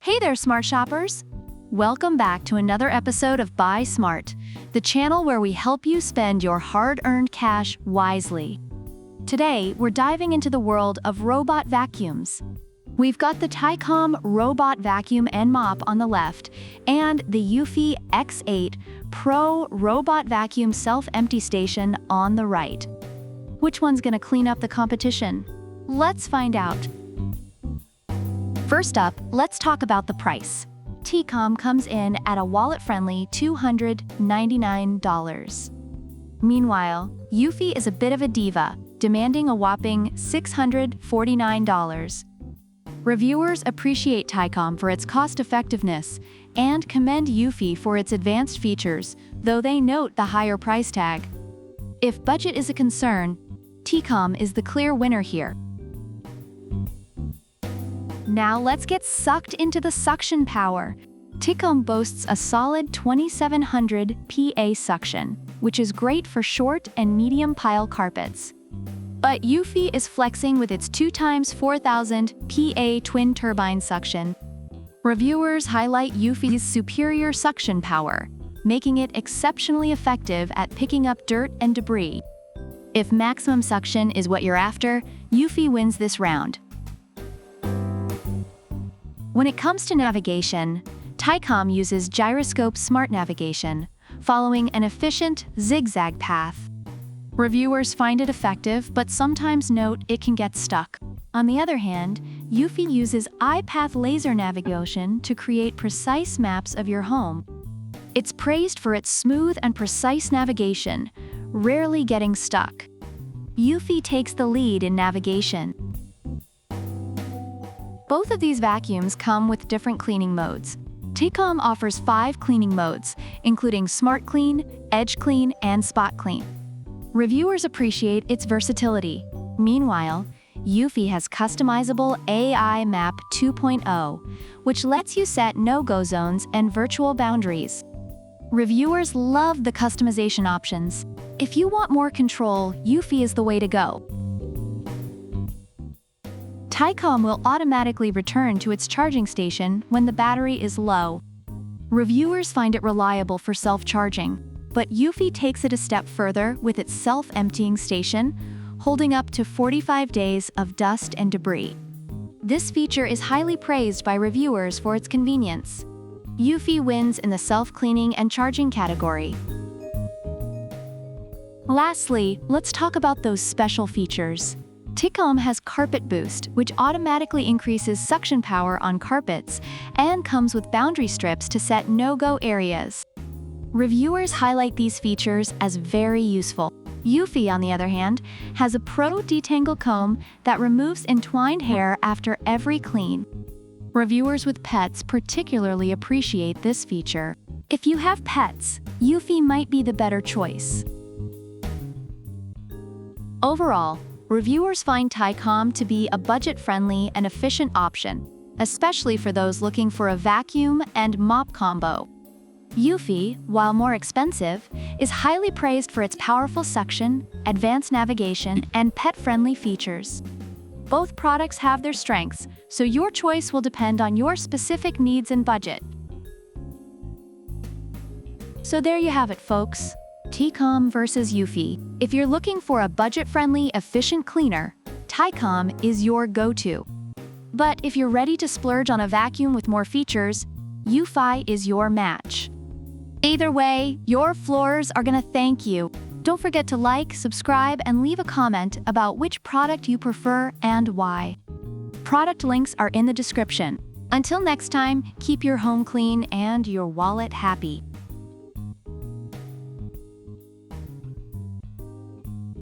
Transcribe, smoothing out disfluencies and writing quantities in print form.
Hey there, smart shoppers! Welcome back to another episode of Buy Smart, the channel where we help you spend your hard-earned cash wisely. Today, we're diving into the world of robot vacuums. We've got the Tikom robot vacuum and mop on the left, and the eufy X8 Pro robot vacuum self-empty station on the right. Which one's gonna clean up the competition? Let's find out. First up, let's talk about the price. Tikom comes in at a wallet-friendly $299. Meanwhile, eufy is a bit of a diva, demanding a whopping $649. Reviewers appreciate Tikom for its cost-effectiveness and commend eufy for its advanced features, though they note the higher price tag. If budget is a concern, Tikom is the clear winner here. Now let's get sucked into the suction power. Tikom boasts a solid 2700 PA suction, which is great for short and medium pile carpets. But eufy is flexing with its 2x4000 PA twin turbine suction. Reviewers highlight eufy's superior suction power, making it exceptionally effective at picking up dirt and debris. If maximum suction is what you're after, eufy wins this round. When it comes to navigation, Tikom uses gyroscope smart navigation, following an efficient zigzag path. Reviewers find it effective, but sometimes note it can get stuck. On the other hand, eufy uses iPath laser navigation to create precise maps of your home. It's praised for its smooth and precise navigation, rarely getting stuck. Eufy takes the lead in navigation. Both of these vacuums come with different cleaning modes. Tikom offers 5 cleaning modes, including Smart Clean, Edge Clean, and Spot Clean. Reviewers appreciate its versatility. Meanwhile, eufy has customizable AI Map 2.0, which lets you set no-go zones and virtual boundaries. Reviewers love the customization options. If you want more control, eufy is the way to go. Tikom will automatically return to its charging station when the battery is low. Reviewers find it reliable for self-charging, but eufy takes it a step further with its self-emptying station, holding up to 45 days of dust and debris. This feature is highly praised by reviewers for its convenience. Eufy wins in the self-cleaning and charging category. Lastly, let's talk about those special features. Tikom has Carpet Boost, which automatically increases suction power on carpets and comes with boundary strips to set no-go areas. Reviewers highlight these features as very useful. Eufy, on the other hand, has a Pro Detangle Comb that removes entwined hair after every clean. Reviewers with pets particularly appreciate this feature. If you have pets, eufy might be the better choice. Overall, reviewers find Tikom to be a budget-friendly and efficient option, especially for those looking for a vacuum and mop combo. Eufy, while more expensive, is highly praised for its powerful suction, advanced navigation, and pet-friendly features. Both products have their strengths, so your choice will depend on your specific needs and budget. So there you have it, folks. Tikom versus eufy. If you're looking for a budget-friendly, efficient cleaner, Tikom is your go-to. But if you're ready to splurge on a vacuum with more features, eufy is your match. Either way, your floors are gonna thank you. Don't forget to like, subscribe, and leave a comment about which product you prefer and why. Product links are in the description. Until next time, keep your home clean and your wallet happy.